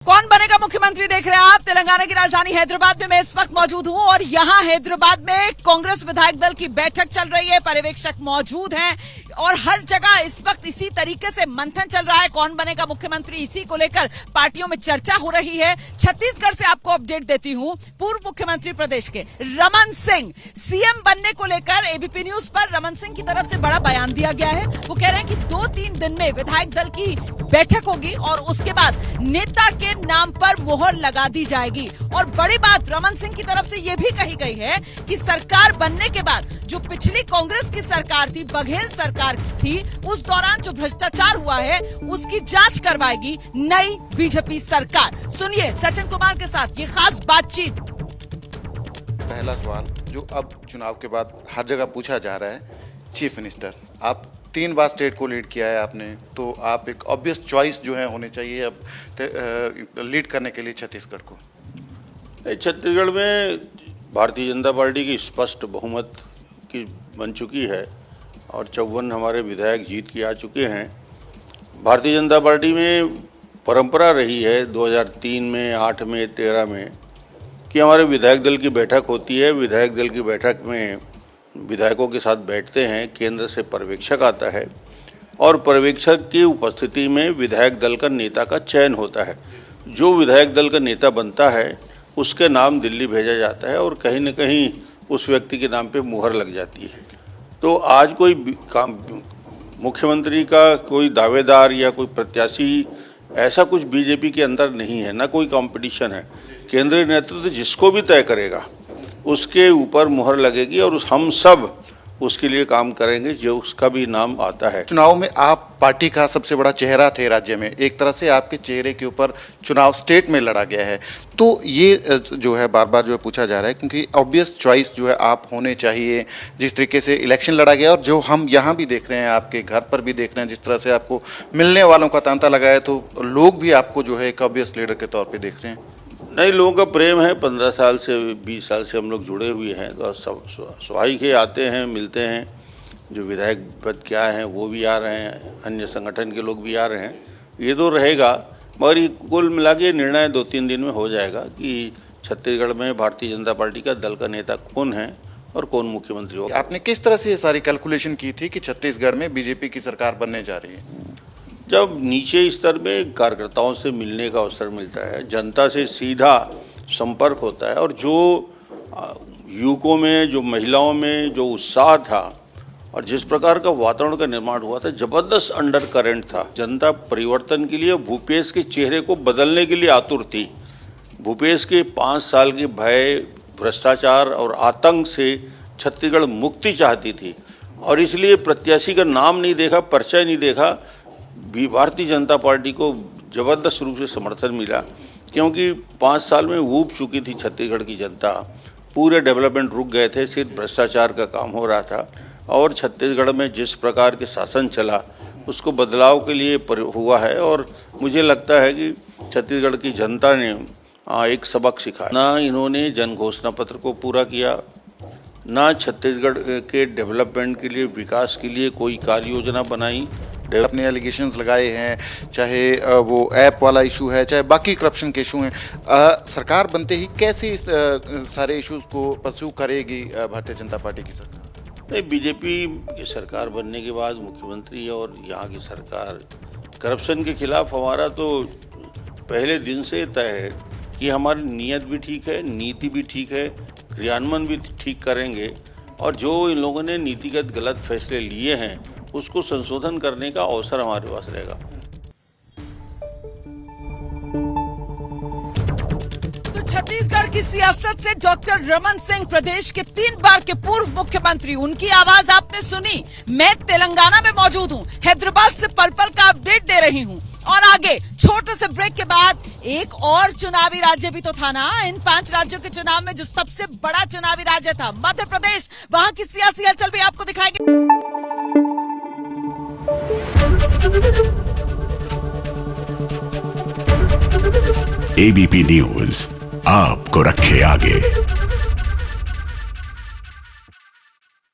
कौन बनेगा मुख्यमंत्री देख रहे हैं आप। तेलंगाना की राजधानी हैदराबाद में मैं इस वक्त मौजूद हूं और यहां हैदराबाद में कांग्रेस विधायक दल की बैठक चल रही है। पर्यवेक्षक मौजूद हैं और हर जगह इस वक्त इसी तरीके से मंथन चल रहा है, कौन बनेगा मुख्यमंत्री, इसी को लेकर पार्टियों में चर्चा हो रही है। छत्तीसगढ़ से आपको अपडेट देती हूं। पूर्व मुख्यमंत्री प्रदेश के रमन सिंह सीएम बनने को लेकर एबीपी न्यूज पर रमन सिंह की तरफ से बड़ा बयान दिया गया है। वो कह रहे हैं कि 2-3 दिन में विधायक दल की बैठक होगी और उसके बाद नेता के नाम पर मोहर लगा दी जाएगी। और बड़ी बात रमन सिंह की तरफ से यह भी कही गई है कि सरकार बनने के बाद जो पिछली कांग्रेस की सरकार थी, बघेल सरकार थी, उस दौरान जो भ्रष्टाचार हुआ है उसकी जांच करवाएगी नई बीजेपी सरकार। सुनिए सचिन कुमार के साथ ये खास बातचीत। पहला सवाल जो अब चुनाव के बाद हर जगह पूछा जा रहा है, चीफ मिनिस्टर, आप 3 बार स्टेट को लीड किया है आपने, तो आप एक ऑब्वियस चॉइस जो है होने चाहिए अब लीड करने के लिए छत्तीसगढ़ को। छत्तीसगढ़ में भारतीय जनता पार्टी की स्पष्ट बहुमत की बन चुकी है और 54 हमारे विधायक जीत के आ चुके हैं। भारतीय जनता पार्टी में परंपरा रही है 2003 में, 8 में, 13 में कि हमारे विधायक दल की बैठक होती है। विधायक दल की बैठक में विधायकों के साथ बैठते हैं, केंद्र से पर्यवेक्षक आता है और पर्यवेक्षक की उपस्थिति में विधायक दल का नेता का चयन होता है। जो विधायक दल का नेता बनता है उसके नाम दिल्ली भेजा जाता है और कहीं न कहीं उस व्यक्ति के नाम पे मुहर लग जाती है। तो आज कोई मुख्यमंत्री का कोई दावेदार या कोई प्रत्याशी ऐसा कुछ बीजेपी के अंदर नहीं है, ना कोई कंपटीशन है। केंद्रीय नेतृत्व जिसको भी तय करेगा उसके ऊपर मुहर लगेगी और हम सब उसके लिए काम करेंगे जो उसका भी नाम आता है। चुनाव में आप पार्टी का सबसे बड़ा चेहरा थे राज्य में, एक तरह से आपके चेहरे के ऊपर चुनाव स्टेट में लड़ा गया है, तो ये जो है बार बार जो है पूछा जा रहा है क्योंकि ऑब्वियस चॉइस जो है आप होने चाहिए। जिस तरीके से इलेक्शन लड़ा गया और जो हम यहाँ भी देख रहे हैं, आपके घर पर भी देख रहे हैं, जिस तरह से आपको मिलने वालों का तांता लगा है, तो लोग भी आपको जो है एक ऑब्वियस लीडर के तौर पर देख रहे हैं। नहीं, लोगों का प्रेम है, 15 साल से 20 साल से हम लोग जुड़े हुए हैं, तो सब स्वाभाविक है, आते हैं, मिलते हैं। जो विधायक पद क्या हैं वो भी आ रहे हैं, अन्य संगठन के लोग भी आ रहे हैं, ये तो रहेगा। मगर ये कुल मिला के निर्णय 2-3 दिन में हो जाएगा कि छत्तीसगढ़ में भारतीय जनता पार्टी का दल का नेता कौन है और कौन मुख्यमंत्री होगा। आपने किस तरह से ये सारी कैलकुलेशन की थी कि छत्तीसगढ़ में बीजेपी की सरकार बनने जा रही है? जब नीचे स्तर में कार्यकर्ताओं से मिलने का अवसर मिलता है, जनता से सीधा संपर्क होता है और जो युवकों में, जो महिलाओं में जो उत्साह था और जिस प्रकार का वातावरण का निर्माण हुआ था, जबरदस्त अंडर करंट था। जनता परिवर्तन के लिए, भूपेश के चेहरे को बदलने के लिए आतुर थी। भूपेश के 5 साल के भय, भ्रष्टाचार और आतंक से छत्तीसगढ़ मुक्ति चाहती थी और इसलिए प्रत्याशी का नाम नहीं देखा, परिचय नहीं देखा, भारतीय जनता पार्टी को जबरदस्त रूप से समर्थन मिला क्योंकि 5 साल में ऊब चुकी थी छत्तीसगढ़ की जनता। पूरे डेवलपमेंट रुक गए थे, सिर्फ भ्रष्टाचार का काम हो रहा था और छत्तीसगढ़ में जिस प्रकार के शासन चला उसको बदलाव के लिए हुआ है और मुझे लगता है कि छत्तीसगढ़ की जनता ने एक सबक सीखा। ना इन्होंने जन घोषणा पत्र को पूरा किया, ना छत्तीसगढ़ के डेवलपमेंट के लिए, विकास के लिए कोई कार्य योजना बनाई। अपने एलिगेशंस लगाए हैं, चाहे वो ऐप वाला इशू है, चाहे बाकी करप्शन के इशू हैं। सरकार बनते ही कैसे इस सारे इश्यूज को परस्यू करेगी भारतीय जनता पार्टी की सरकार? नहीं, बीजेपी की सरकार बनने के बाद मुख्यमंत्री और यहाँ की सरकार करप्शन के खिलाफ हमारा तो पहले दिन से तय है कि हमारी नीयत भी ठीक है, नीति भी ठीक है, क्रियान्वयन भी ठीक करेंगे और जो इन लोगों ने नीतिगत गलत फैसले लिए हैं उसको संशोधन करने का अवसर हमारे पास रहेगा। तो छत्तीसगढ़ की सियासत से डॉक्टर रमन सिंह, प्रदेश के 3 बार के पूर्व मुख्यमंत्री, उनकी आवाज आपने सुनी। मैं तेलंगाना में मौजूद हूँ, हैदराबाद से पल पल का अपडेट दे रही हूँ और आगे छोटे से ब्रेक के बाद एक और चुनावी राज्य भी तो था ना। इन 5 राज्यों के चुनाव में जो सबसे बड़ा चुनावी राज्य था मध्य प्रदेश, वहां की सियासी हलचल भी आपको दिखाएंगे। एबीपी न्यूज आपको रखे आगे।